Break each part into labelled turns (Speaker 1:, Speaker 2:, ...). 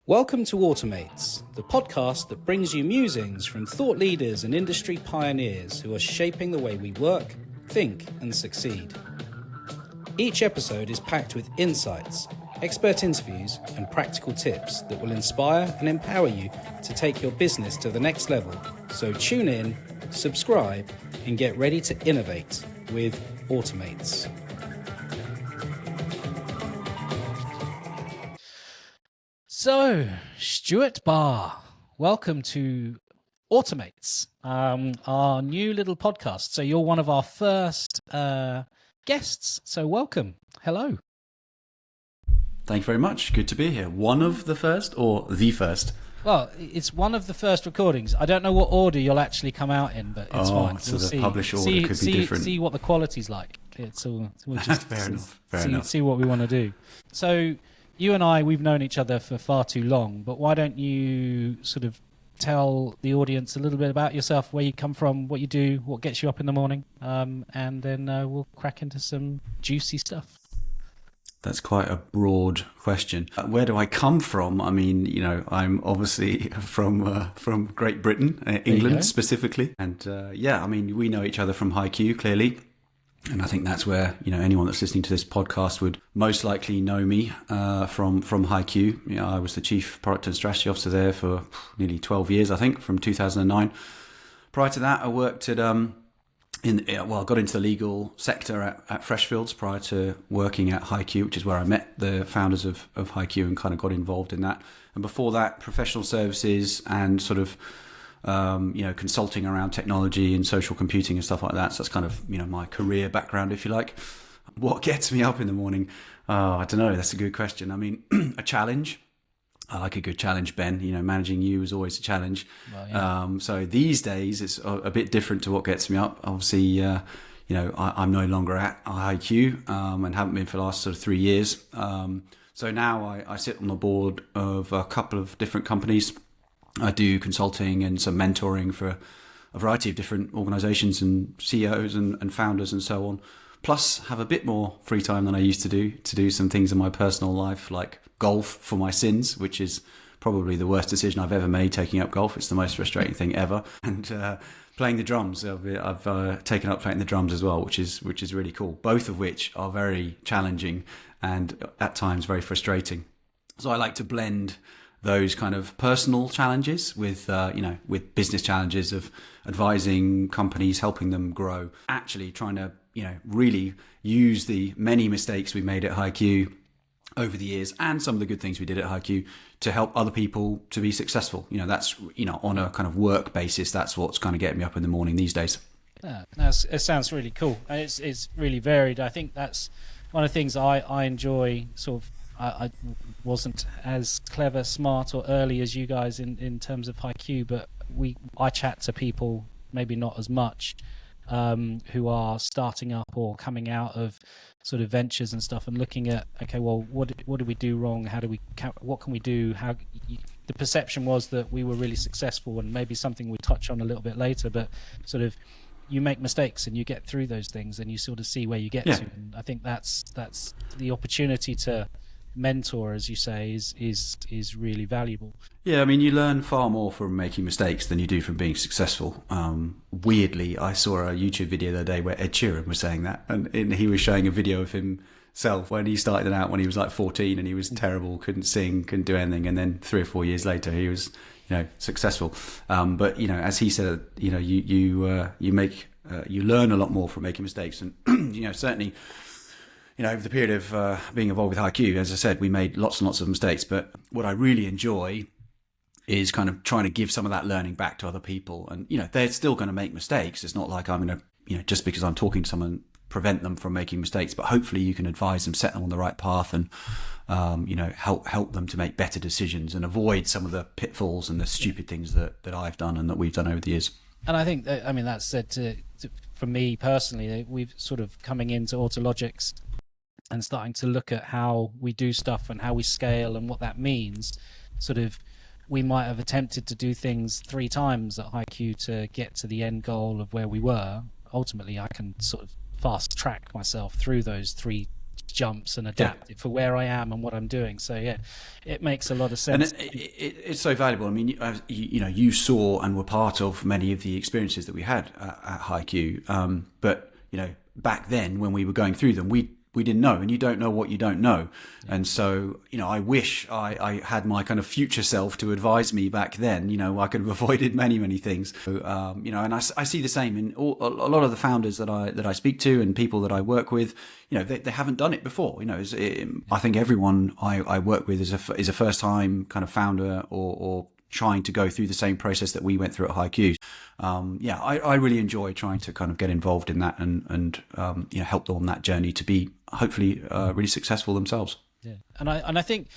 Speaker 1: Welcome to Automates, the podcast that brings you musings from thought leaders and industry pioneers who are shaping the way we work, think, and succeed. Each episode is packed with insights, expert interviews, and practical tips that will inspire and empower you to take your business to the next level. So tune in, subscribe, and get ready to innovate with Automates. So, Stuart Barr, welcome to Automates, our new little podcast. So you're one of our first guests, so welcome. Hello.
Speaker 2: Thank you very much. Good to be here. One of the first or the first?
Speaker 1: Well, it's one of the first recordings. I don't know what order you'll actually come out in, but it's fine.
Speaker 2: So the publish order could be different.
Speaker 1: See what the quality's like. We'll just
Speaker 2: Fair enough.
Speaker 1: See what we want to do. So you and I, we've known each other for far too long, but why don't you sort of tell the audience a little bit about yourself, where you come from, what you do, what gets you up in the morning, and then we'll crack into some juicy stuff.
Speaker 2: That's quite a broad question. Where do I come from? I mean, I'm obviously from Great Britain, England specifically. And we know each other from HiQ, clearly. And I think that's where, anyone that's listening to this podcast would most likely know me from HiQ. I was the Chief Product and Strategy Officer there for nearly 12 years, I think, from 2009. Prior to that, I worked at, I got into the legal sector at Freshfields prior to working at HiQ, which is where I met the founders of HiQ and kind of got involved in that. And before that, professional services and sort of consulting around technology and social computing and stuff like that. So that's kind of, my career background, if you like. What gets me up in the morning? I don't know. That's a good question. I mean, a challenge. I like a good challenge, Ben. Managing you is always a challenge. Well, yeah. So these days it's a bit different to what gets me up. Obviously, I'm no longer at IQ and haven't been for the last sort of 3 years. So now I sit on the board of a couple of different companies. I do consulting and some mentoring for a variety of different organizations and CEOs and founders and so on. Plus have a bit more free time than I used to do some things in my personal life, like golf for my sins, which is probably the worst decision I've ever made, taking up golf. It's the most frustrating thing ever. And playing the drums. I've taken up playing the drums as well, which is really cool. Both of which are very challenging and at times very frustrating. So I like to blend those kind of personal challenges with business challenges of advising companies, helping them grow, actually trying to, really use the many mistakes we made at HiQ over the years and some of the good things we did at HiQ to help other people to be successful. That's, on a kind of work basis, that's what's kind of getting me up in the morning these days.
Speaker 1: Yeah, it sounds really cool. And it's really varied. I think that's one of the things I enjoy sort of. I wasn't as clever, smart, or early as you guys in terms of HiQ, but I chat to people, maybe not as much, who are starting up or coming out of sort of ventures and stuff, and looking at, okay, well, what did we do wrong? What can we do? The perception was that we were really successful, and maybe something we touch on a little bit later, but sort of you make mistakes and you get through those things, and you sort of see where you get to. And I think that's the opportunity to mentor, as you say, is really valuable.
Speaker 2: Yeah, I mean, you learn far more from making mistakes than you do from being successful. Weirdly, I saw a YouTube video the other day where Ed Sheeran was saying that, and he was showing a video of himself when he started out when he was like 14 and he was terrible, couldn't sing, couldn't do anything, and then 3 or 4 years later he was successful. But as he said, you learn a lot more from making mistakes, and certainly over the period of being involved with HiQ, as I said, we made lots and lots of mistakes. But what I really enjoy is kind of trying to give some of that learning back to other people. And, they're still going to make mistakes. It's not like I'm going to, just because I'm talking to someone, prevent them from making mistakes. But hopefully you can advise them, set them on the right path and, help them to make better decisions and avoid some of the pitfalls and the stupid things that I've done and that we've done over the years.
Speaker 1: And I think, that's said for me personally, we've sort of coming into Autologics and starting to look at how we do stuff and how we scale and what that means. Sort of, we might have attempted to do things 3 times at HiQ to get to the end goal of where we were. Ultimately, I can sort of fast track myself through those 3 jumps and adapt it for where I am and what I'm doing. So yeah, it makes a lot of sense.
Speaker 2: And it's so valuable. I mean, you saw and were part of many of the experiences that we had at HiQ. But back then when we were going through them, we didn't know, and you don't know what you don't know. Yeah. And so, I wish I had my kind of future self to advise me back then. I could have avoided many, many things. So, and I see the same in a lot of the founders that I speak to and people that I work with. They haven't done it before. I think everyone I work with is a first time kind of founder or trying to go through the same process that we went through at HiQ. I really enjoy trying to kind of get involved in that and help them on that journey to be hopefully really successful themselves.
Speaker 1: Yeah, and I think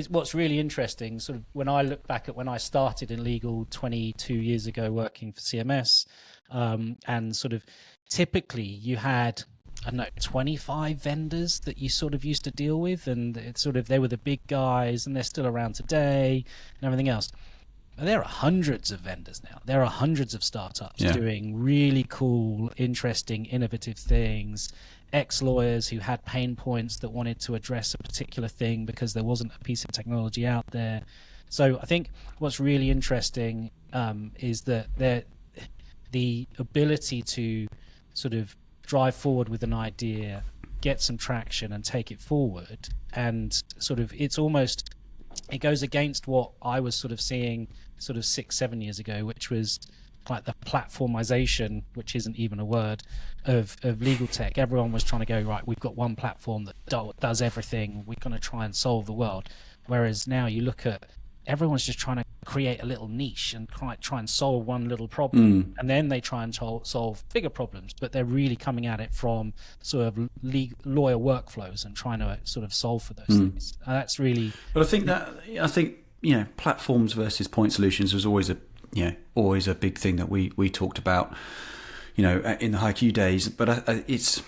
Speaker 1: what's really interesting, sort of when I look back at when I started in legal 22 years ago working for CMS, and sort of typically you had, I don't know, 25 vendors that you sort of used to deal with, and it's sort of they were the big guys, and they're still around today and everything else. There are hundreds of vendors now. There are hundreds of startups doing really cool, interesting, innovative things. Ex-lawyers who had pain points that wanted to address a particular thing because there wasn't a piece of technology out there. So I think what's really interesting is that the ability to sort of drive forward with an idea, get some traction and take it forward, and sort of it goes against what I was sort of seeing sort of 6-7 years ago, which was like the platformization, which isn't even a word, of legal tech. Everyone was trying to go, right, we've got one platform that does everything, we're going to try and solve the world. Whereas now you look at everyone's just trying to create a little niche and try and solve one little problem, and then they try and solve bigger problems, but they're really coming at it from sort of lawyer workflows and trying to sort of solve for those things. And that's really.
Speaker 2: But I think platforms versus point solutions was always a big thing that we talked about, in the HiQ days. But it's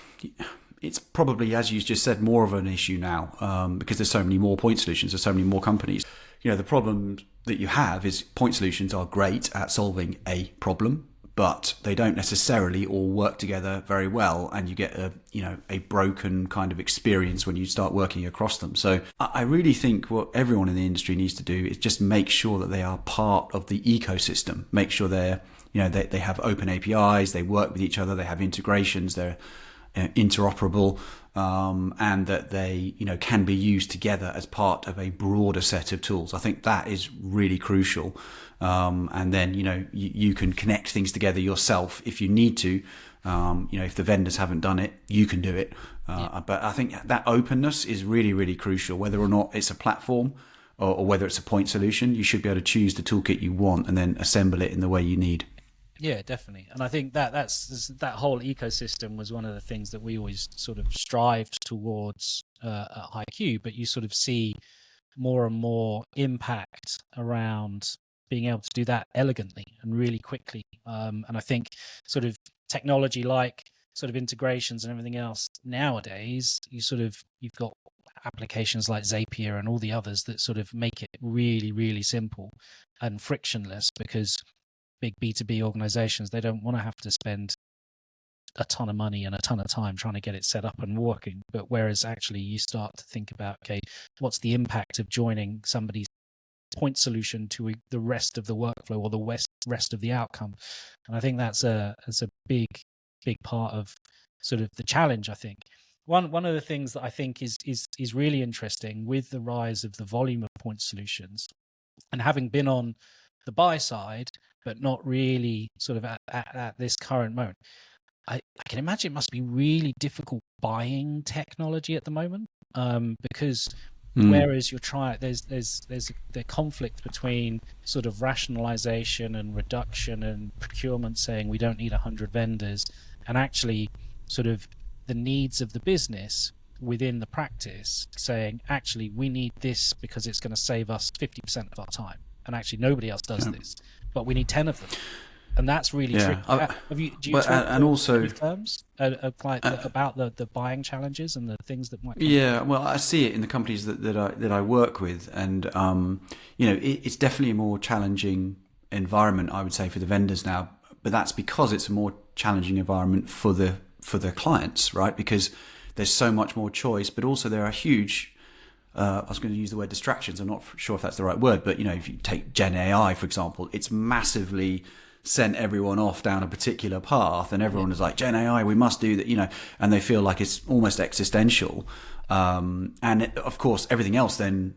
Speaker 2: probably, as you just said, more of an issue now because there's so many more point solutions, there's so many more companies. The problem that you have is point solutions are great at solving a problem, but they don't necessarily all work together very well, and you get a broken kind of experience when you start working across them. So I really think what everyone in the industry needs to do is just make sure that they are part of the ecosystem. Make sure they have open APIs, they work with each other, they have integrations, they're interoperable, and that they can be used together as part of a broader set of tools. I think that is really crucial. And then you can connect things together yourself if you need to. If the vendors haven't done it, you can do it. But I think that openness is really, really crucial. Whether or not it's a platform or whether it's a point solution, you should be able to choose the toolkit you want and then assemble it in the way you need.
Speaker 1: Yeah, definitely. And I think that whole ecosystem was one of the things that we always sort of strived towards at HiQ, but you sort of see more and more impact around being able to do that elegantly and really quickly. And I think sort of technology like sort of integrations and everything else nowadays, you've got applications like Zapier and all the others that sort of make it really, really simple and frictionless, because big B2B organizations, they don't want to have to spend a ton of money and a ton of time trying to get it set up and working. But whereas actually you start to think about, okay, what's the impact of joining somebody's point solution to the rest of the workflow or the rest of the outcome? And I think that's a big part of sort of the challenge. I think one of the things that I think is really interesting with the rise of the volume of point solutions, and having been on the buy side, but not really sort of at this current moment, I can imagine it must be really difficult buying technology at the moment, because whereas you're trying, there's the conflict between sort of rationalization and reduction and procurement saying we don't need 100 vendors, and actually sort of the needs of the business within the practice saying, actually we need this because it's going to save us 50% of our time, and actually nobody else does this, but we need 10 of them. And that's really tricky. Do you talk
Speaker 2: and also
Speaker 1: terms about the buying challenges and the things that might come?
Speaker 2: Yeah, well, I see it in the companies that I work with, and it's definitely a more challenging environment, I would say, for the vendors now. But that's because it's a more challenging environment for the clients, right? Because there's so much more choice, but also there are huge, I was going to use the word distractions. I'm not sure if that's the right word, but if you take Gen AI, for example, it's massively sent everyone off down a particular path, and everyone is like, Gen AI, we must do that, and they feel like it's almost existential. Of course, everything else then,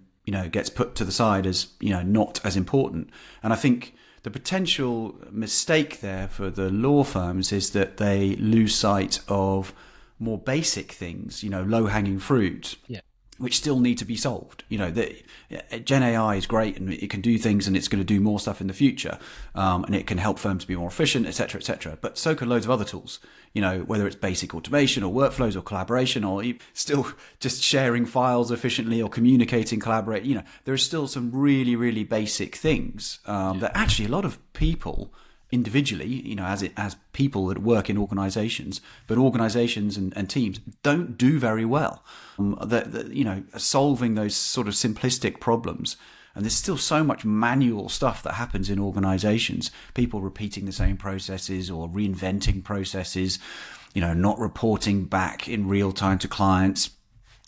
Speaker 2: gets put to the side as, not as important. And I think the potential mistake there for the law firms is that they lose sight of more basic things, low-hanging fruit,
Speaker 1: Yeah.
Speaker 2: which still need to be solved. Gen AI is great and it can do things and it's going to do more stuff in the future, and it can help firms be more efficient, etc., etc. But so can loads of other tools. Whether it's basic automation or workflows or collaboration or still just sharing files efficiently or communicating, collaborate. There are still some really, really basic things that actually a lot of people individually, as people that work in organizations, but organizations and teams don't do very well. Solving those sort of simplistic problems. And there's still so much manual stuff that happens in organizations, people repeating the same processes or reinventing processes, not reporting back in real time to clients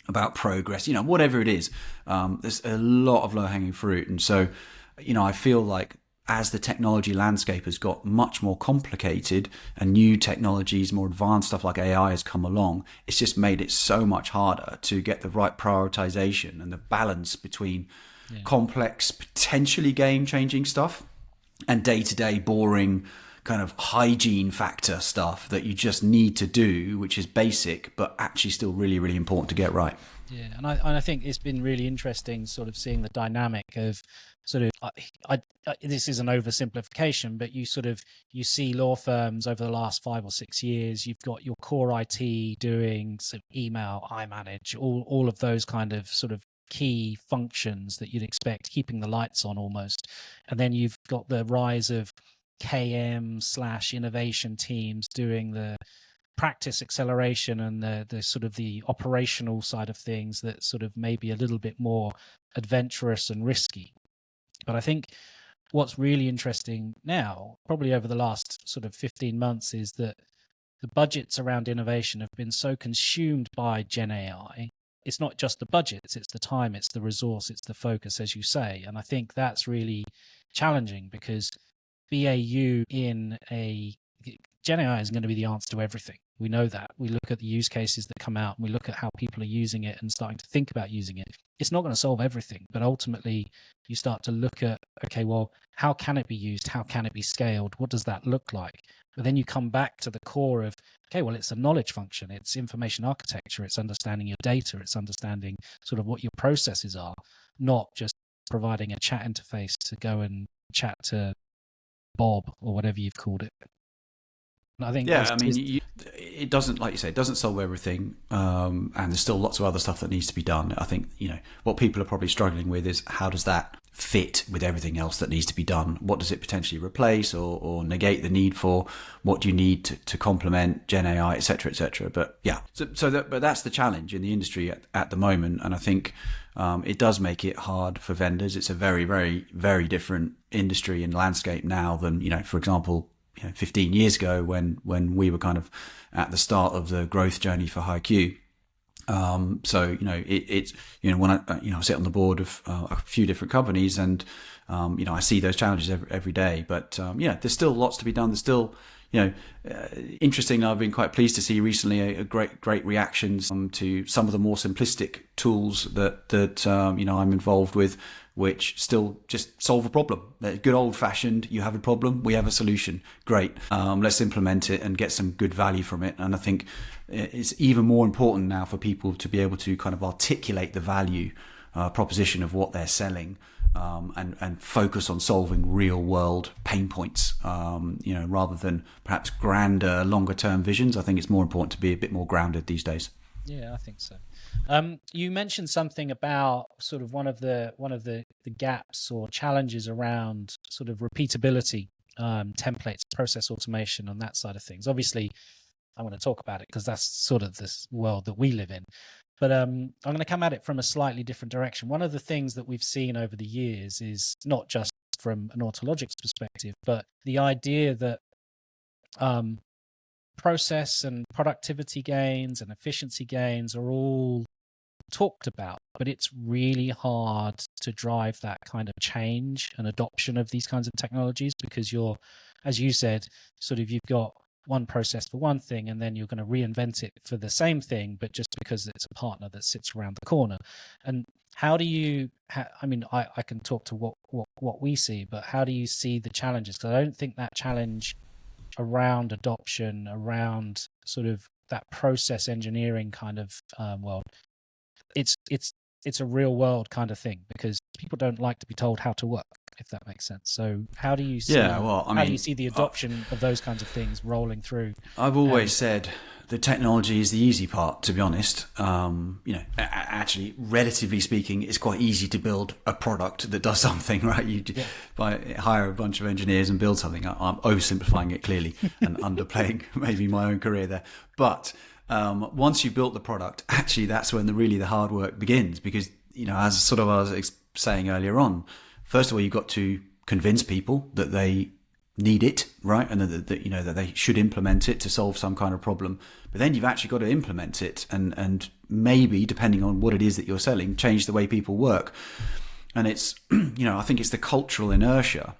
Speaker 2: about progress, whatever it is. There's a lot of low-hanging fruit. And so, I feel like as the technology landscape has got much more complicated and new technologies, more advanced stuff like AI has come along, it's just made it so much harder to get the right prioritization and the balance between complex, potentially game-changing stuff and day-to-day boring kind of hygiene factor stuff that you just need to do, which is basic, but actually still really, really important to get right.
Speaker 1: Yeah, and I think it's been really interesting sort of seeing the dynamic of sort of this is an oversimplification, but you see law firms over the last 5 or 6 years. You've got your core IT doing sort of email, iManage, all of those kind of sort of key functions that you'd expect, keeping the lights on almost. And then you've got the rise of KM/innovation teams doing the practice acceleration and the sort of the operational side of things that sort of maybe a little bit more adventurous and risky. But I think what's really interesting now, probably over the last sort of 15 months, is that the budgets around innovation have been so consumed by Gen AI. It's not just the budgets, it's the time, it's the resource, it's the focus, as you say. And I think that's really challenging because BAU in a Gen AI is going to be the answer to everything. We know that. We look at the use cases that come out and we look at how people are using it and starting to think about using it. It's not going to solve everything, but ultimately you start to look at, okay, well, how can it be used? How can it be scaled? What does that look like? But then you come back to the core of, okay, well, it's a knowledge function. It's information architecture. It's understanding your data. It's understanding sort of what your processes are, not just providing a chat interface to go and chat to Bob or whatever you've called it. I think
Speaker 2: it doesn't, like you say, it doesn't solve everything, and there's still lots of other stuff that needs to be done. I think what people are probably struggling with is how does that fit with everything else that needs to be done? What does it potentially replace or negate the need for? What do you need to complement Gen AI, etc., etc.? But yeah, but that's the challenge in the industry at the moment, and I think it does make it hard for vendors. It's a very, very, very different industry and landscape now than for example, 15 years ago when we were kind of at the start of the growth journey for HiQ. So it's when I sit on the board of a few different companies and I see those challenges every day. But there's still lots to be done. There's still interesting. I've been quite pleased to see recently a great reactions to some of the more simplistic tools that I'm involved with, which still just solve a problem. Good old fashioned, you have a problem, we have a solution. Great. Let's implement it and get some good value from it. And I think it's even more important now for people to be able to kind of articulate the value proposition of what they're selling, and focus on solving real world pain points, rather than perhaps grander, longer term visions. I think it's more important to be a bit more grounded these days.
Speaker 1: Yeah, I think so. You mentioned something about sort of one of the gaps or challenges around sort of repeatability, templates, process automation, on that side of things. Obviously, I'm going to talk about it because that's sort of this world that we live in. But I'm going to come at it from a slightly different direction. One of the things that we've seen over the years is not just from an Autologic's perspective, but the idea that process and productivity gains and efficiency gains are all talked about, but it's really hard to drive that kind of change and adoption of these kinds of technologies, because you're, as you said, sort of, you've got one process for one thing, and then you're going to reinvent it for the same thing, but just because it's a partner that sits around the corner. And how do you, I mean, I can talk to what we see, but how do you see the challenges? Because I don't think that challenge around adoption, around sort of that process engineering kind of world, it's a real world kind of thing, because people don't like to be told how to work, if that makes sense. So how do you see,
Speaker 2: Yeah, well, I
Speaker 1: how do you
Speaker 2: mean,
Speaker 1: see the adoption of those kinds of things rolling through?
Speaker 2: I've always said the technology is the easy part, to be honest. Actually, relatively speaking, it's quite easy to build a product that does something, right? Hire a bunch of engineers and build something. I'm oversimplifying it clearly and underplaying maybe my own career there. But once you've built the product, actually, that's when the hard work begins. Because, as sort of I was saying earlier on, first of all, you've got to convince people that they need it, right? And that they should implement it to solve some kind of problem. But then you've actually got to implement it and maybe, depending on what it is that you're selling, change the way people work. And it's, I think it's the cultural inertia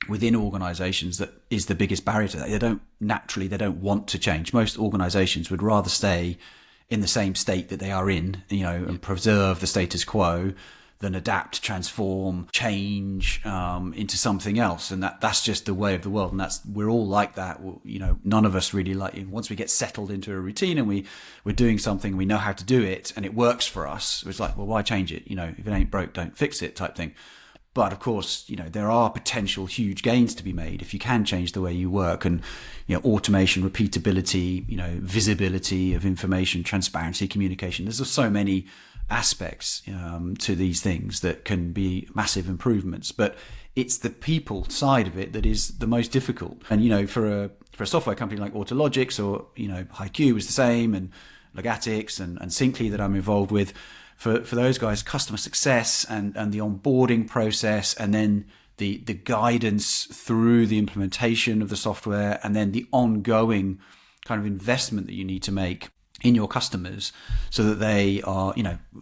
Speaker 2: within organizations that is the biggest barrier to that. They don't want to change. Most organizations would rather stay in the same state that they are in, and preserve the status quo, than adapt, transform, change into something else. And that's just the way of the world. And we're all like that. None of us really like, once we get settled into a routine and we're doing something, we know how to do it and it works for us. It's like, well, why change it? If it ain't broke, don't fix it type thing. But of course, there are potential huge gains to be made if you can change the way you work, and, automation, repeatability, visibility of information, transparency, communication. There's just so many aspects to these things that can be massive improvements, but it's the people side of it that is the most difficult. And for a software company like Autologics, or HiQ was the same, and Legatics and Syncly that I'm involved with, for those guys, customer success and the onboarding process, and then the guidance through the implementation of the software, and then the ongoing kind of investment that you need to make in your customers, so that they are,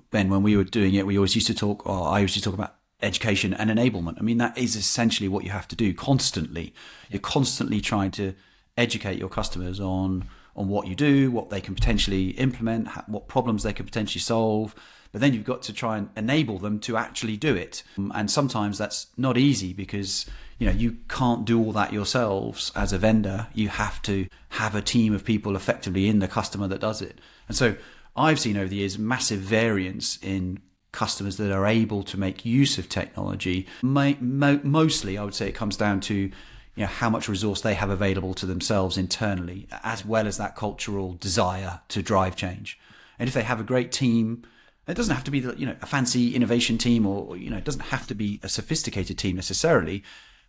Speaker 2: Ben, when we were doing it, I used to talk about education and enablement. I mean, that is essentially what you have to do constantly. You're constantly trying to educate your customers on what you do, what they can potentially implement, what problems they can potentially solve. But then you've got to try and enable them to actually do it. And sometimes that's not easy, because you can't do all that yourselves as a vendor. You have to have a team of people effectively in the customer that does it. And so I've seen over the years massive variance in customers that are able to make use of technology. Mostly, I would say it comes down to how much resource they have available to themselves internally, as well as that cultural desire to drive change. And if they have a great team, it doesn't have to be a fancy innovation team, or it doesn't have to be a sophisticated team necessarily,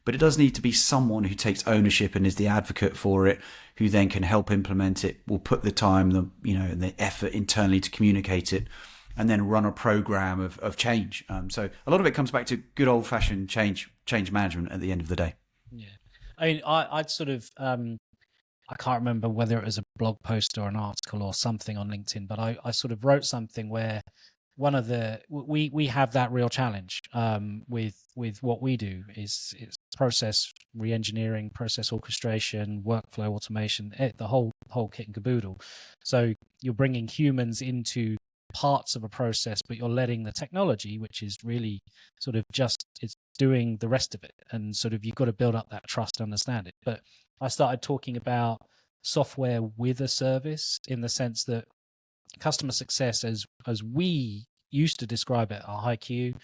Speaker 2: but it does need to be someone who takes ownership and is the advocate for it, who then can help implement it, will put the time, and the effort internally to communicate it, and then run a program of change. So a lot of it comes back to good old fashioned change management at the end of the day.
Speaker 1: Yeah, I mean, I'd sort of, I can't remember whether it was a blog post or an article or something on LinkedIn, but I sort of wrote something where we have that real challenge with what we do is process reengineering, process orchestration, workflow automation, the whole kit and caboodle. So you're bringing humans into parts of a process, but you're letting the technology, which is really sort of it's doing the rest of it. And sort of, you've got to build up that trust to understand it. But I started talking about software with a service, in the sense that customer success, as we used to describe it, our HiQ,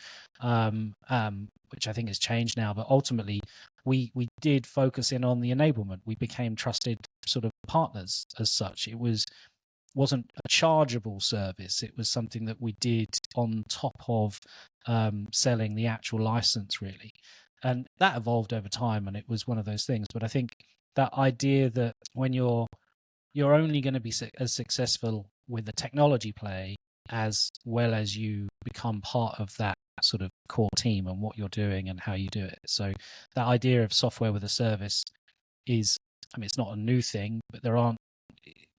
Speaker 1: which I think has changed now, but ultimately we did focus in on the enablement. We became trusted sort of partners as such. Wasn't a chargeable service. It was something that we did on top of selling the actual license, really. And that evolved over time, and it was one of those things. But I think that idea that when you're only going to be as successful with the technology play as well as you become part of that sort of core team and what you're doing and how you do it. So that idea of software with a service is, I mean, it's not a new thing, but there aren't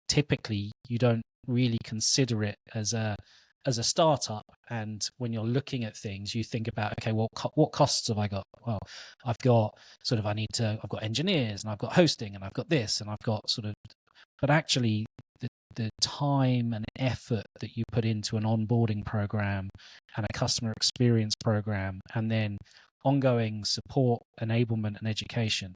Speaker 1: typically you don't really consider it as a startup. And when you're looking at things, you think about, okay, well, what costs have I got? Well, I've got I've got engineers, and I've got hosting, and I've got this, and I've got but actually the time and effort that you put into an onboarding program and a customer experience program, and then ongoing support, enablement, and education,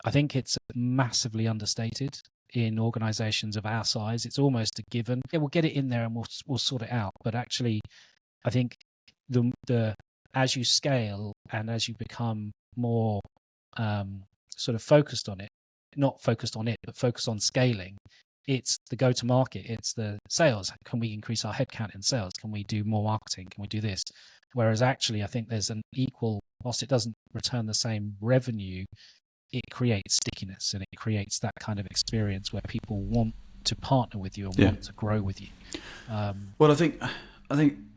Speaker 1: I think it's massively understated in organizations of our size. It's almost a given. Yeah, we'll get it in there and we'll sort it out. But actually, I think the as you scale and as you become more sort of focused on it, not focused on it, but focused on scaling, it's the go-to-market, it's the sales. Can we increase our headcount in sales? Can we do more marketing? Can we do this? Whereas actually, I think there's an equal, whilst it doesn't return the same revenue, it creates stickiness and it creates that kind of experience where people want to partner with you and want to grow with you.
Speaker 2: Well, I think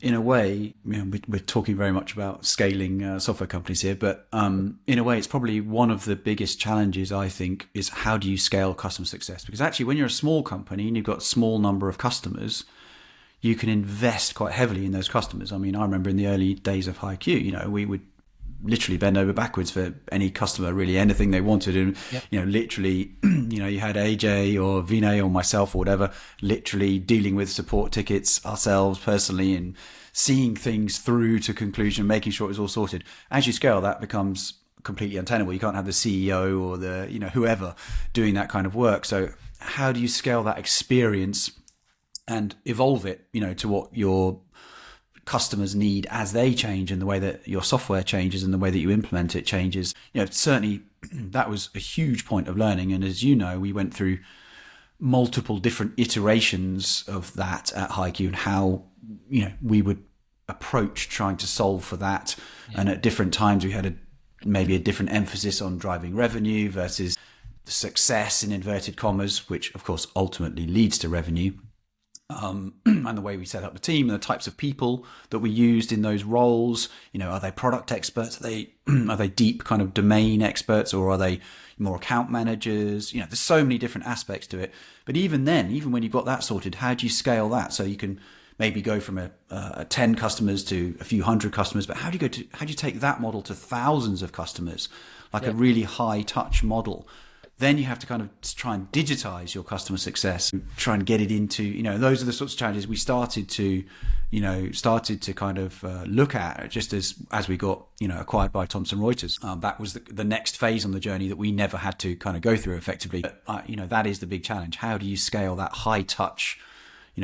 Speaker 2: in a way, we're talking very much about scaling software companies here, but in a way, it's probably one of the biggest challenges, I think, is how do you scale customer success? Because actually, when you're a small company and you've got a small number of customers, you can invest quite heavily in those customers. I mean, I remember in the early days of HiQ, we would literally bend over backwards for any customer, really anything they wanted. And, literally, you had AJ or Vinay or myself or whatever, literally dealing with support tickets ourselves personally and seeing things through to conclusion, making sure it was all sorted. As you scale, that becomes completely untenable. You can't have the CEO or the, whoever doing that kind of work. So how do you scale that experience and evolve it, to what your customers need as they change, and the way that your software changes and the way that you implement it changes? Certainly that was a huge point of learning. And as you know, we went through multiple different iterations of that at HiQ and how, we would approach trying to solve for that. Yeah. And at different times we had maybe a different emphasis on driving revenue versus the success in inverted commas, which of course ultimately leads to revenue. And the way we set up the team and the types of people that we used in those roles, are they product experts? Are they deep kind of domain experts, or are they more account managers? There's so many different aspects to it. But even then, even when you've got that sorted, how do you scale that? So you can maybe go from a 10 customers to a few hundred customers, but how do you take that model to thousands of customers, like a really high touch model? Then you have to kind of try and digitize your customer success, try and get it into, those are the sorts of challenges we started to kind of look at just as we got, acquired by Thomson Reuters. That was the next phase on the journey that we never had to kind of go through effectively. But, that is the big challenge. How do you scale that high touch,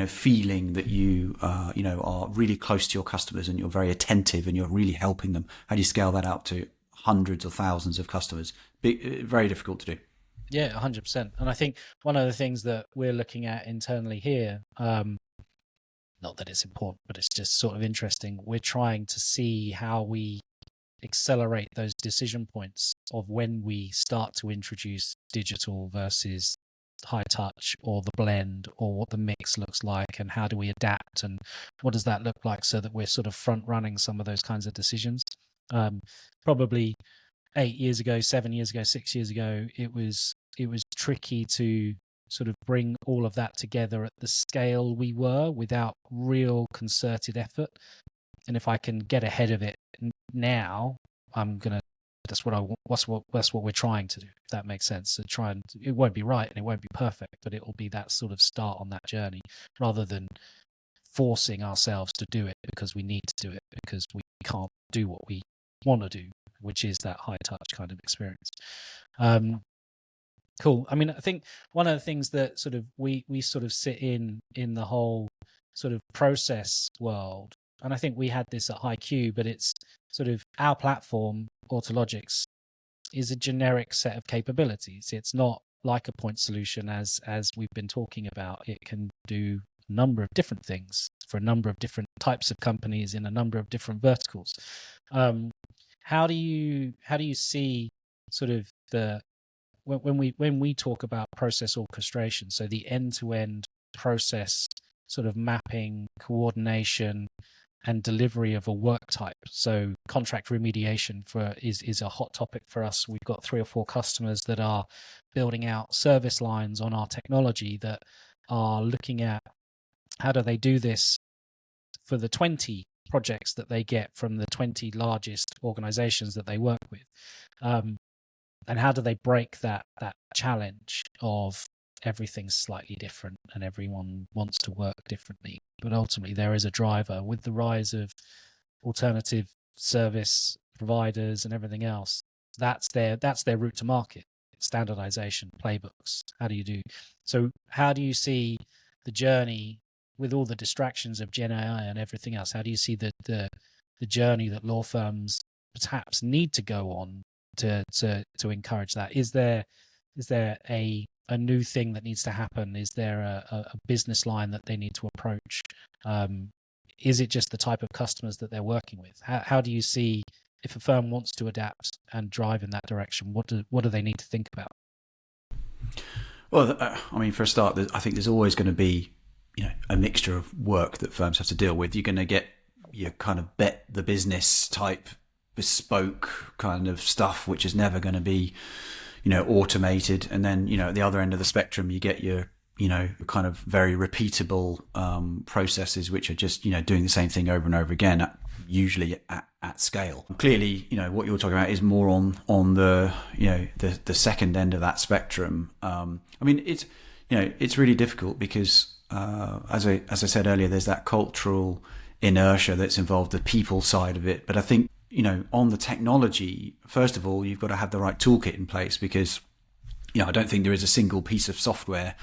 Speaker 2: feeling that you, are really close to your customers and you're very attentive and you're really helping them? How do you scale that out to hundreds or thousands of customers? Very difficult to do.
Speaker 1: Yeah, 100%. And I think one of the things that we're looking at internally here, not that it's important, but it's just sort of interesting. We're trying to see how we accelerate those decision points of when we start to introduce digital versus high touch, or the blend, or what the mix looks like, and how do we adapt, and what does that look like, so that we're sort of front running some of those kinds of decisions. Probably 8 years ago, 7 years ago, 6 years ago, it was tricky to sort of bring all of that together at the scale we were without real concerted effort. And if I can get ahead of it now, that's what we're trying to do, if that makes sense. So it won't be right and it won't be perfect, but it will be that sort of start on that journey, rather than forcing ourselves to do it because we need to do it because we can't do what we want to do, which is that high touch kind of experience. Cool. I mean, I think one of the things that sort of we sort of sit in the whole sort of process world, and I think we had this at HiQ, but it's sort of our platform, Autologics, is a generic set of capabilities. It's not like a point solution as we've been talking about. It can do a number of different things for a number of different types of companies in a number of different verticals. How do you see sort of when we talk about process orchestration, so the end-to-end process sort of mapping, coordination, and delivery of a work type. So contract remediation is a hot topic for us. We've got 3 or 4 customers that are building out service lines on our technology that are looking at how do they do this for the 20 projects that they get from the 20 largest organizations that they work with, and how do they break that challenge of everything's slightly different and everyone wants to work differently, but ultimately there is a driver with the rise of alternative service providers and everything else. That's their route to market: standardization, playbooks. How do you see the journey with all the distractions of Gen AI and everything else? How do you see the journey that law firms perhaps need to go on to encourage that? Is there a new thing that needs to happen? Is there a business line that they need to approach? Is it just the type of customers that they're working with? How do you see, if a firm wants to adapt and drive in that direction, what do they need to think about?
Speaker 2: Well, I mean, for a start, I think there's always going to be, a mixture of work that firms have to deal with. You're going to get your kind of bet the business type bespoke kind of stuff, which is never going to be, automated. And then, at the other end of the spectrum, you get your, kind of very repeatable processes, which are just, doing the same thing over and over again, usually at scale. Clearly, what you're talking about is more on the, the second end of that spectrum. I mean, it's really difficult because, as I said earlier, there's that cultural inertia that's involved, the people side of it. But I think, on the technology, first of all, you've got to have the right toolkit in place, because, I don't think there is a single piece of software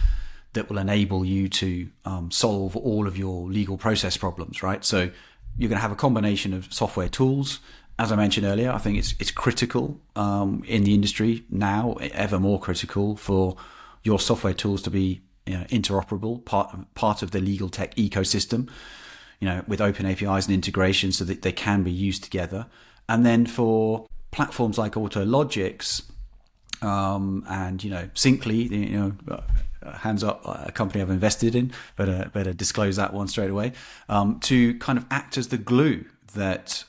Speaker 2: that will enable you to solve all of your legal process problems, right? So you're going to have a combination of software tools. As I mentioned earlier, I think it's critical in the industry now, ever more critical, for your software tools to be interoperable, part of the legal tech ecosystem, with open APIs and integration, so that they can be used together. And then for platforms like AutoLogix and Syncly, hands up, a company I've invested in, better disclose that one straight away, to kind of act as the glue that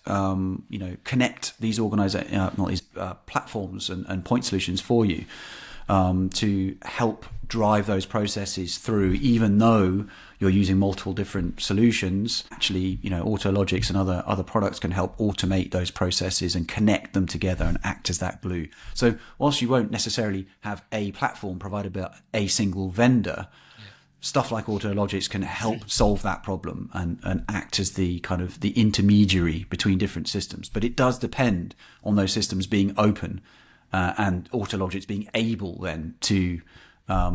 Speaker 2: connect these platforms and point solutions for you, to help drive those processes through, even though you're using multiple different solutions. Actually, AutoLogix and other products can help automate those processes and connect them together and act as that glue. So whilst you won't necessarily have a platform provided by a single vendor, stuff like AutoLogix can help solve that problem and act as the kind of the intermediary between different systems. But it does depend on those systems being open, and AutoLogix being able then to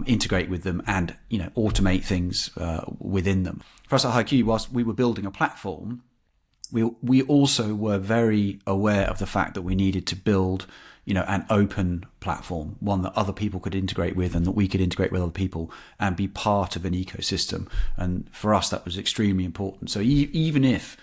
Speaker 2: integrate with them and automate things within them. For us at HiQ, whilst we were building a platform, we also were very aware of the fact that we needed to build an open platform, one that other people could integrate with and that we could integrate with other people and be part of an ecosystem. And for us, that was extremely important. So even if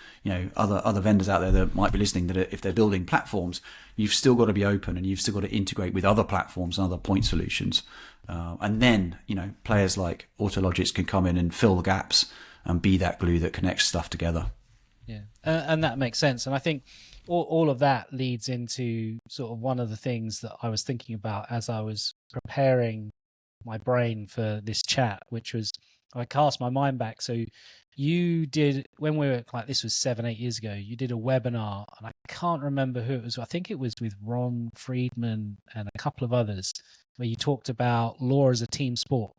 Speaker 2: other vendors out there that might be listening, that if they're building platforms, you've still got to be open and you've still got to integrate with other platforms and other point solutions. And then, players like AutoLogix can come in and fill the gaps and be that glue that connects stuff together.
Speaker 1: Yeah, and that makes sense. And I think all of that leads into sort of one of the things that I was thinking about as I was preparing my brain for this chat, which was, I cast my mind back. So you did, when we were this was 7-8 years ago, you did a webinar, and I can't remember who it was. I think it was with Ron Friedman and a couple of others, where you talked about law as a team sport.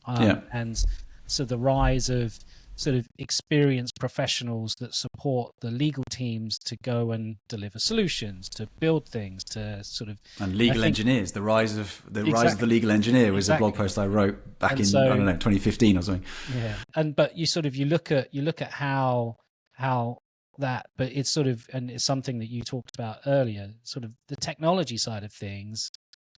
Speaker 1: And so the rise of sort of experienced professionals that support the legal teams to go and deliver solutions, to build things, to sort of...
Speaker 2: And legal engineers, the rise of the legal engineer was a blog post I wrote back in 2015 or something.
Speaker 1: Yeah. But you look at how that, but it's sort of, and it's something that you talked about earlier, sort of the technology side of things,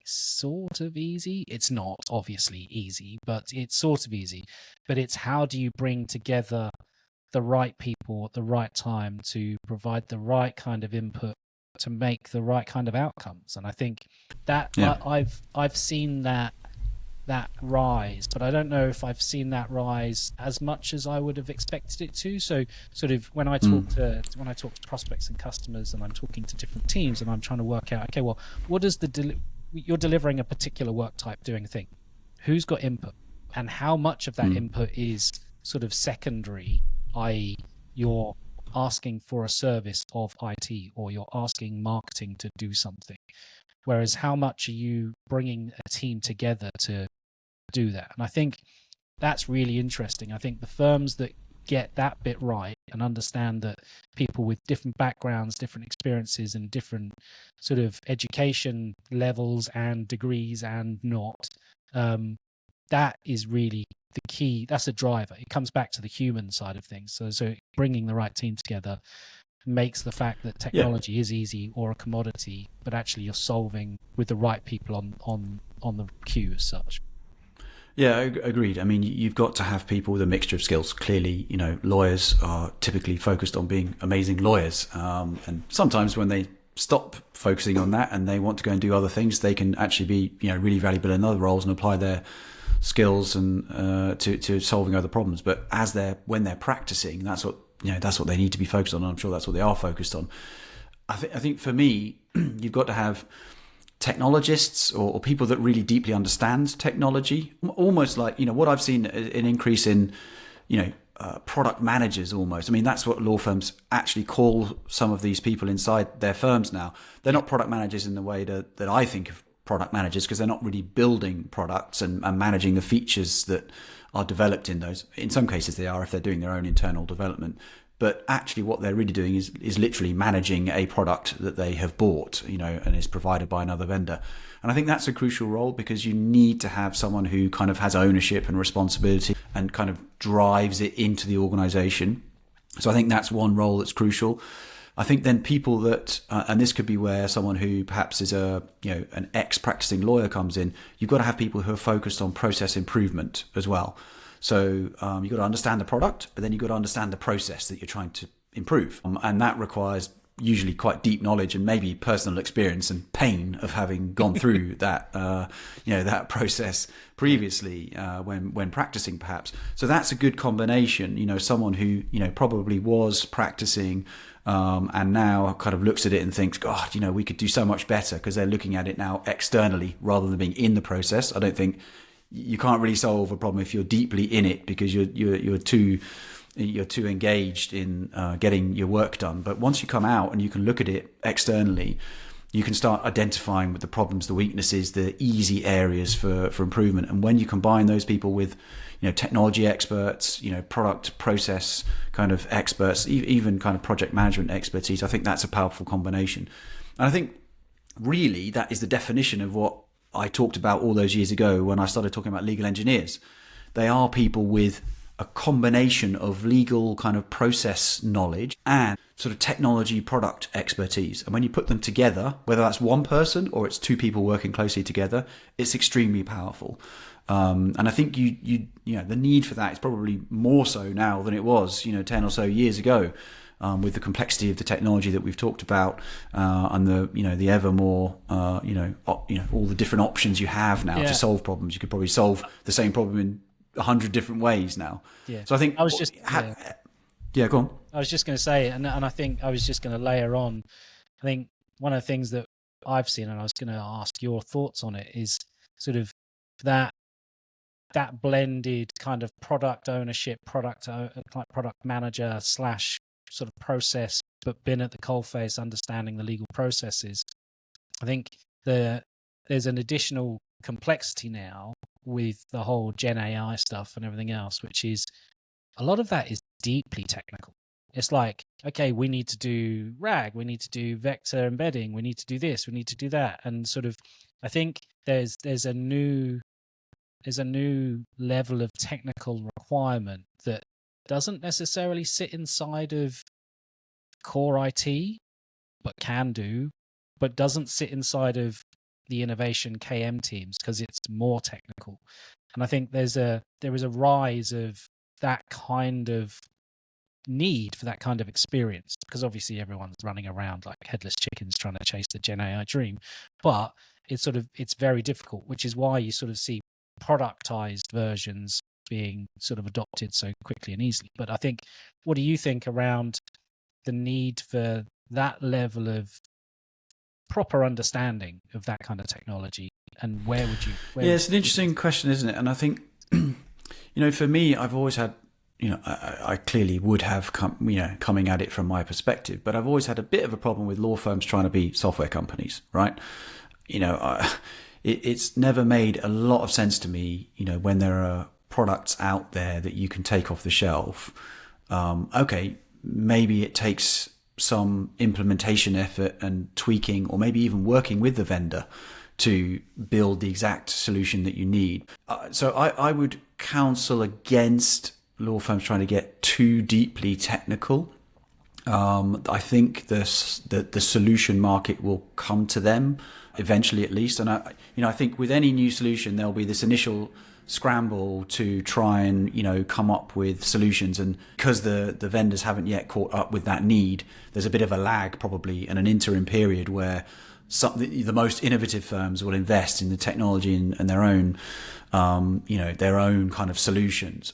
Speaker 1: sort of easy. It's not obviously easy, but it's sort of easy. But it's how do you bring together the right people at the right time to provide the right kind of input to make the right kind of outcomes. And I think that I've seen that rise, but I don't know if I've seen that rise as much as I would have expected it to. So sort of when I talk to prospects and customers, and I'm talking to different teams, and I'm trying to work out, okay, well, what does you're delivering a particular work type doing a thing. Who's got input? and how much of that input is sort of secondary, i.e. you're asking for a service of IT or you're asking marketing to do something, whereas how much are you bringing a team together to do that? And I think that's really interesting. I think the firms that get that bit right and understand that people with different backgrounds, different experiences, and different sort of education levels and degrees and not, that is really the key. That's a driver. It comes back to the human side of things. So bringing the right team together makes the fact that technology is easy or a commodity, but actually you're solving with the right people on the queue as such.
Speaker 2: Yeah, agreed. I mean, you've got to have people with a mixture of skills. Clearly, lawyers are typically focused on being amazing lawyers. And sometimes when they stop focusing on that and they want to go and do other things, they can actually be, really valuable in other roles and apply their skills and to solving other problems. But when they're practicing, that's what they need to be focused on. And I'm sure that's what they are focused on. I think for me, you've got to have technologists or people that really deeply understand technology, almost like, what I've seen an increase in, product managers almost. I mean, that's what law firms actually call some of these people inside their firms now. They're not product managers in the way that I think of product managers, because they're not really building products and managing the features that are developed in those. In some cases they are, if they're doing their own internal development. But actually what they're really doing is literally managing a product that they have bought, and is provided by another vendor. And I think that's a crucial role, because you need to have someone who kind of has ownership and responsibility and kind of drives it into the organization. So I think that's one role that's crucial. I think then people that, and this could be where someone who perhaps is an ex-practicing lawyer comes in, you've got to have people who are focused on process improvement as well. So you've got to understand the product, but then you've got to understand the process that you're trying to improve. And that requires usually quite deep knowledge and maybe personal experience and pain of having gone through that, that process previously when practicing perhaps. So that's a good combination, someone who, probably was practicing and now kind of looks at it and thinks, God, we could do so much better, because they're looking at it now externally rather than being in the process. I don't think you can't really solve a problem if you're deeply in it, because you're too engaged in getting your work done. But once you come out and you can look at it externally, you can start identifying with the problems, the weaknesses, the easy areas for improvement. And when you combine those people with technology experts, product process kind of experts, even kind of project management expertise, I think that's a powerful combination. And I think really that is the definition of what I talked about all those years ago when I started talking about legal engineers. They are people with a combination of legal kind of process knowledge and sort of technology product expertise. And when you put them together, whether that's one person or it's two people working closely together, it's extremely powerful. And I think the need for that is probably more so now than it was 10 or so years ago. With the complexity of the technology that we've talked about, and the ever more, all the different options you have now to solve problems. You could probably solve the same problem in 100 different ways now. Yeah. So I think
Speaker 1: I was just
Speaker 2: go on.
Speaker 1: I was just going to say, and I think I was just going to layer on. I think one of the things that I've seen, and I was going to ask your thoughts on it, is sort of that blended kind of product ownership, product manager / sort of process, but been at the coalface, understanding the legal processes. I think there's an additional complexity now with the whole GenAI stuff and everything else, which is a lot of that is deeply technical. It's like, okay, we need to do RAG, we need to do vector embedding, we need to do this, we need to do that, and sort of, I think there's a new level of technical requirement that doesn't necessarily sit inside of core IT, but can do, but doesn't sit inside of the innovation KM teams because it's more technical. And I think there is a rise of that kind of need for that kind of experience, because obviously everyone's running around like headless chickens trying to chase the Gen AI dream, but it's very difficult, which is why you sort of see productized versions being sort of adopted so quickly and easily. But I think, what do you think around the need for that level of proper understanding of that kind of technology, and where would you?
Speaker 2: It's an interesting question, isn't it? And I think For me, I've always had, I clearly would have coming at it from my perspective, but I've always had a bit of a problem with law firms trying to be software companies, right? It's never made a lot of sense to me, when there are products out there that you can take off the shelf. Okay, maybe it takes some implementation effort and tweaking, or maybe even working with the vendor to build the exact solution that you need. So I would counsel against law firms trying to get too deeply technical. I think the solution market will come to them eventually, at least. And I think with any new solution, there'll be this initial scramble to try and come up with solutions, and because the vendors haven't yet caught up with that need, there's a bit of a lag probably, and an interim period where the most innovative firms will invest in the technology and their own their own kind of solutions.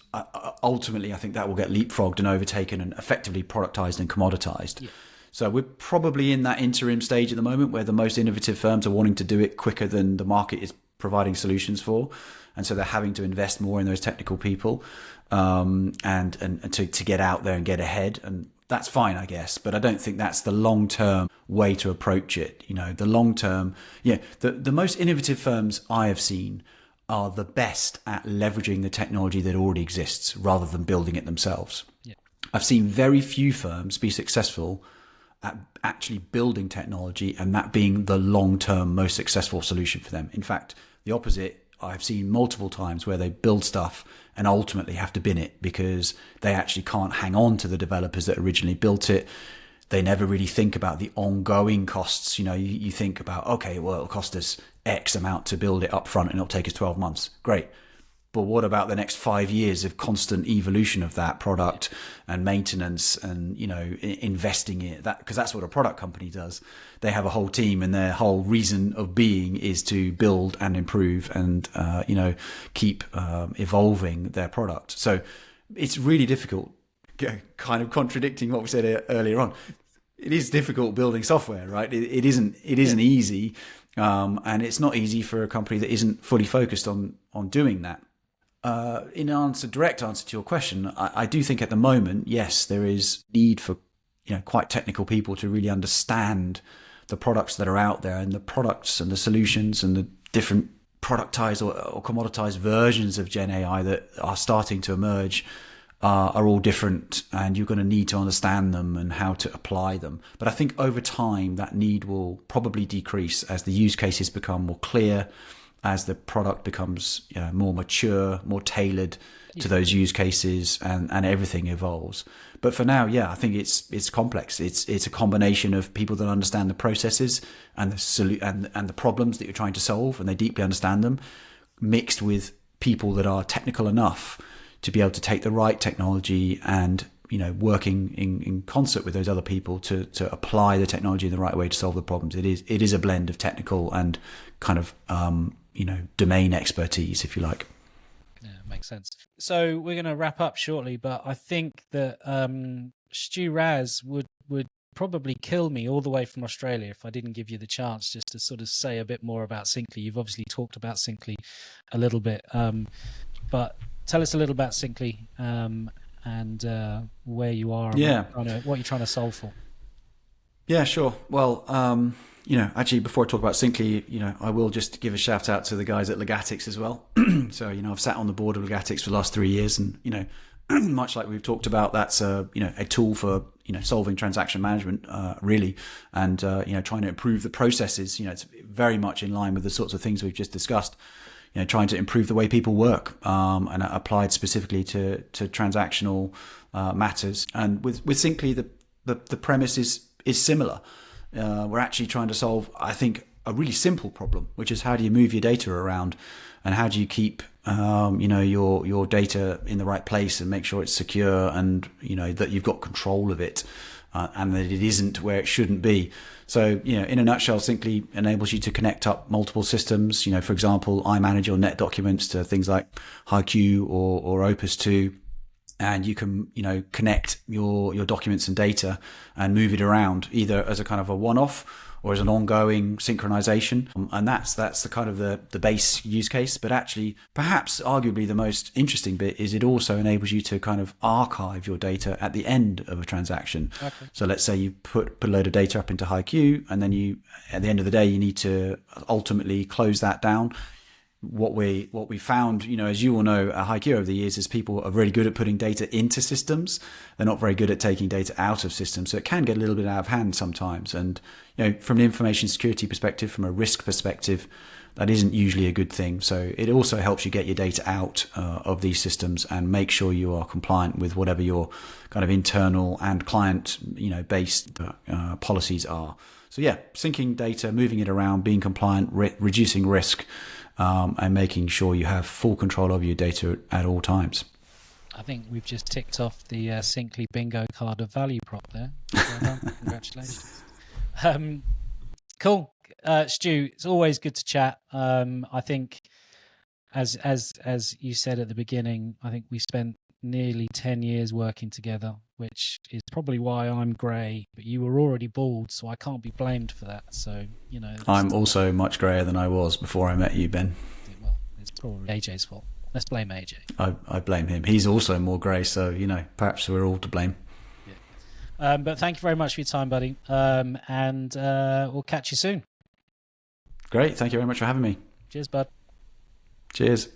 Speaker 2: Ultimately, I think that will get leapfrogged and overtaken and effectively productized and commoditized. Yeah. So we're probably in that interim stage at the moment where the most innovative firms are wanting to do it quicker than the market is providing solutions for. And so they're having to invest more in those technical people and to get out there and get ahead. And that's fine, I guess. But I don't think that's the long-term way to approach it. The long-term, the most innovative firms I have seen are the best at leveraging the technology that already exists rather than building it themselves. Yeah. I've seen very few firms be successful at actually building technology and that being the long-term most successful solution for them. In fact, the opposite, I've seen multiple times where they build stuff and ultimately have to bin it because they actually can't hang on to the developers that originally built it. They never really think about the ongoing costs. You think about, okay, well, it'll cost us X amount to build it up front and it'll take us 12 months. Great. But what about the next 5 years of constant evolution of that product and maintenance and, investing in it? Because that's what a product company does. They have a whole team and their whole reason of being is to build and improve and, keep evolving their product. So it's really difficult, kind of contradicting what we said earlier on. It is difficult building software, right? It isn't easy. And it's not easy for a company that isn't fully focused on doing that. In direct answer to your question, I do think at the moment, yes, there is need for quite technical people to really understand the products that are out there and the products and the solutions and the different productized or commoditized versions of GenAI that are starting to emerge are all different, and you're going to need to understand them and how to apply them. But I think over time that need will probably decrease as the use cases become more clear, as the product becomes more mature, more tailored to those use cases, and everything evolves. But for now, I think it's complex. It's a combination of people that understand the processes and the problems that you're trying to solve, and they deeply understand them, mixed with people that are technical enough to be able to take the right technology and working in concert with those other people to apply the technology in the right way to solve the problems. It is a blend of technical and kind of domain expertise, if you like.
Speaker 1: Yeah, makes sense. So we're going to wrap up shortly, but I think that Stu Raz would probably kill me all the way from Australia if I didn't give you the chance just to sort of say a bit more about Syncly. You've obviously talked about Syncly a little bit, but tell us a little about Syncly and where you are and what you're trying to solve for.
Speaker 2: Yeah, sure. Well, actually, before I talk about Syncly, I will just give a shout out to the guys at Legatix as well. So, I've sat on the board of Legatix for the last 3 years, and much like we've talked about, that's a tool for solving transaction management, really, and trying to improve the processes. It's very much in line with the sorts of things we've just discussed. Trying to improve the way people work, and applied specifically to transactional matters. And with Syncly, the premise is similar. We're actually trying to solve, I think, a really simple problem, which is how do you move your data around, and how do you keep your data in the right place and make sure it's secure and that you've got control of it, and that it isn't where it shouldn't be. So, in a nutshell, Syncly enables you to connect up multiple systems. For example, I manage your net documents to things like HiQ or Opus 2. And you can, connect your documents and data and move it around either as a kind of a one-off or as an ongoing synchronization. And that's the kind of the base use case. But actually, perhaps arguably the most interesting bit is it also enables you to kind of archive your data at the end of a transaction.
Speaker 1: Okay.
Speaker 2: So let's say you put a load of data up into HiQ, and then you, at the end of the day, you need to ultimately close that down. What we found, as you all know, at HiQ over the years, is people are really good at putting data into systems. They're not very good at taking data out of systems. So it can get a little bit out of hand sometimes. And, from an information security perspective, from a risk perspective, that isn't usually a good thing. So it also helps you get your data out of these systems and make sure you are compliant with whatever your kind of internal and client, based policies are. So yeah, syncing data, moving it around, being compliant, reducing risk, and making sure you have full control of your data at all times.
Speaker 1: I think we've just ticked off the Syncly bingo card of value prop there. Well done. Congratulations. Cool. Stu, it's always good to chat. I think, as you said at the beginning, I think we spent nearly 10 years working together, which is probably why I'm grey, but you were already bald, so I can't be blamed for that. So,
Speaker 2: I'm also much greyer than I was before I met you, Ben.
Speaker 1: Well, it's probably AJ's fault. Let's blame AJ.
Speaker 2: I blame him. He's also more grey, so, perhaps we're all to blame.
Speaker 1: Yeah. But thank you very much for your time, buddy. And we'll catch you soon.
Speaker 2: Great. Thank you very much for having me.
Speaker 1: Cheers, bud.
Speaker 2: Cheers.